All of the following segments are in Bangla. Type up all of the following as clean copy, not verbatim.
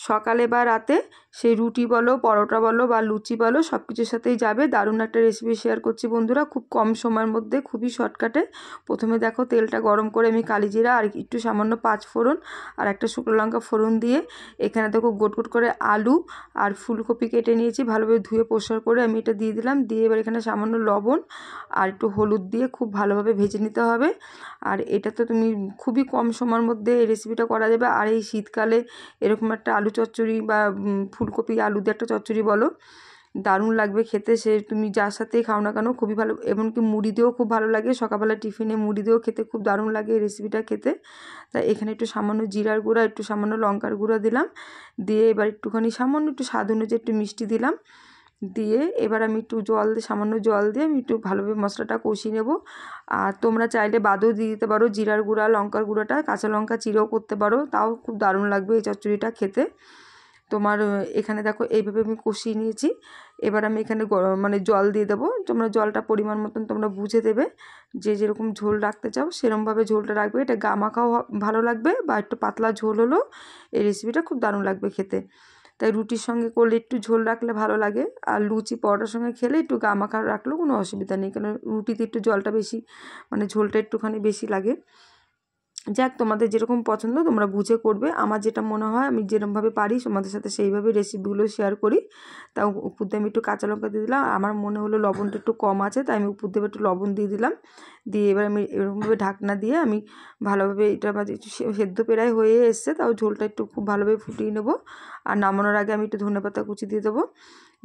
সকালে বা রাতে সেই রুটি বলো, পরোটা বলো বা লুচি বলো, সব কিছুর সাথেই যাবে। দারুণ একটা রেসিপি শেয়ার করছি বন্ধুরা, খুব কম সময়ের মধ্যে, খুবই শর্টকাটে। প্রথমে দেখো তেলটা গরম করে আমি কালিজিরা আর একটু সামান্য 5 ফোড়ন আর একটা শুকনো লঙ্কা ফোড়ন দিয়ে এখানে দেখো গোট গোট করে আলু আর ফুলকপি কেটে নিয়েছি, ভালোভাবে ধুয়ে পরিষ্কার করে আমি এটা দিয়ে দিলাম। দিয়ে এবার এখানে সামান্য লবণ আর একটু হলুদ দিয়ে খুব ভালোভাবে ভেজে নিতে হবে। আর এটা তো তুমি খুবই কম সময়ের মধ্যে এই রেসিপিটা করা যাবে। আর এই শীতকালে এরকম একটা আলু চচ্চড়ি বা ফুলকপি আলু দিয়ে একটা চচ্চড়ি বলো, দারুণ লাগবে খেতে। সে তুমি যার সাথেই খাও না কেন খুবই ভালো, এমনকি মুড়ি দিয়েও খুব ভালো লাগে। সকালবেলা টিফিনে মুড়ি দিয়েও খেতে খুব দারুণ লাগে এই রেসিপিটা খেতে। তাই এখানে একটু সামান্য জিরার গুঁড়া, একটু সামান্য লঙ্কার গুঁড়া দিলাম। দিয়ে এবার একটুখানি সামান্য একটু স্বাদ অনুযায়ী একটু মিষ্টি দিলাম। দিয়ে এবার আমি একটু সামান্য জল দিয়ে আমি একটু ভালোভাবে মশলাটা কষিয়ে নেব। আর তোমরা চাইলে বাদও দিয়ে দিতে পারো জিরার গুঁড়া, লঙ্কার গুঁড়োটা, কাঁচা লঙ্কা চিরেও করতে পারো, তাও খুব দারুণ লাগবে এই চচ্চড়িটা খেতে। তোমার এখানে দেখো এইভাবে আমি কষিয়ে নিয়েছি। এবার আমি এখানে মানে জল দিয়ে দেবো। তোমরা জলটা পরিমাণ মতন তোমরা বুঝে দেবে, যে যেরকম ঝোল রাখতে চাও সেরকমভাবে ঝোলটা রাখবে। এটা গা মাখাও ভালো লাগবে বা একটু পাতলা ঝোল হলেও এই রেসিপিটা খুব দারুণ লাগবে খেতে। তাই রুটির সঙ্গে করলে একটু ঝোল রাখলে ভালো লাগে, আর লুচি পরোটার সঙ্গে খেলে একটু গা মাখা রাখলেও কোনো অসুবিধা নেই, কারণ রুটিতে একটু জলটা বেশি, মানে ঝোলটা একটুখানি বেশি লাগে। যাক, তোমাদের যেরকম পছন্দ তোমরা বুঝে করবে। আমার যেটা মনে হয় আমি যেরকমভাবে পারি তোমাদের সাথে সেইভাবে রেসিপিগুলো শেয়ার করি। তাও উপর দিয়ে আমি একটু কাঁচা লঙ্কা দিয়ে দিলাম। আমার মনে হলো লবণটা একটু কম আছে, তাই আমি উপর দিয়ে একটু লবণ দিয়ে দিলাম। দিয়ে এবার আমি এরকমভাবে ঢাকনা দিয়ে আমি ভালোভাবে এটা সেদ্ধ প্রায় হয়ে এসছে, তাও ঝোলটা একটু খুব ভালোভাবে ফুটিয়ে নেবো। আর নামানোর আগে আমি একটু ধনেপাতা কুচি দিয়ে দেবো।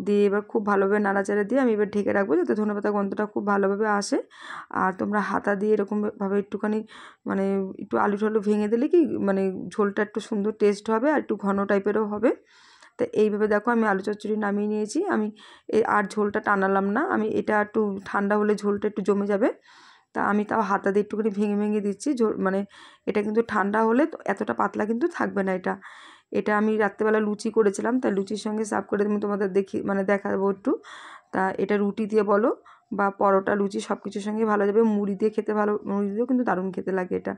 দিয়ে এবার খুব ভালোভাবে নাড়াচাড়া দিয়ে আমি এবার ঢেকে রাখবো, যাতে ধনেপাতা গন্ধটা খুব ভালোভাবে আসে। আর তোমরা হাতা দিয়ে এরকমভাবে একটুখানি মানে একটু আলু টালু ভেঙে দিলে কি মানে ঝোলটা একটু সুন্দর টেস্ট হবে আর একটু ঘন টাইপেরও হবে। তো এইভাবে দেখো আমি আলু চচ্চড়ি নামিয়ে নিয়েছি। আমি আর ঝোলটা টানালাম না, আমি এটা একটু ঠান্ডা হলে ঝোলটা একটু জমে যাবে। তা আমি তাও হাতা দিয়ে একটুখানি ভেঙে ভেঙে দিচ্ছি ঝোল, মানে এটা কিন্তু ঠান্ডা হলে তো এতটা পাতলা কিন্তু থাকবে না। এটা আমি রাত্রেবেলা লুচি করেছিলাম, তাই লুচির সঙ্গে সার্ভ করে আমি তোমাদের দেখাবো একটু। তা এটা রুটি দিয়ে বলো বা পরোটা, লুচি সব কিছুর সঙ্গে ভালো যাবে। মুড়ি দিয়ে খেতে ভালো, মুড়ি দিয়েও কিন্তু দারুণ খেতে লাগে এটা।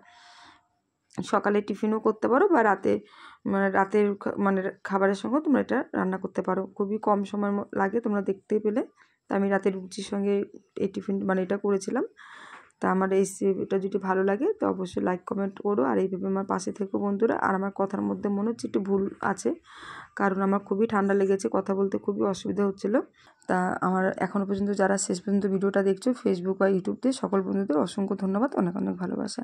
সকালে টিফিনও করতে পারো বা রাতে রাতের খাবারের সঙ্গেও তোমরা এটা রান্না করতে পারো। খুবই কম সময় লাগে, তোমরা দেখতেই পেলে। তা আমি রাতের রুচির সঙ্গে এই টিফিন এটা করেছিলাম। তা আমার এটা যদি ভালো লাগে তো অবশ্যই লাইক কমেন্ট করো, আর এইভাবে আমার পাশে থেকো বন্ধুরা। আর আমার কথার মধ্যে মনে হচ্ছে একটু ভুল আছে, কারণ আমার খুবই ঠান্ডা লেগেছে, কথা বলতে খুবই অসুবিধা হচ্ছিলো। তা আমার এখনও পর্যন্ত যারা শেষ পর্যন্ত ভিডিওটা দেখছো ফেসবুক বা ইউটিউব দিয়ে, সকল বন্ধুদের অসংখ্য ধন্যবাদ, অনেক অনেক ভালোবাসা।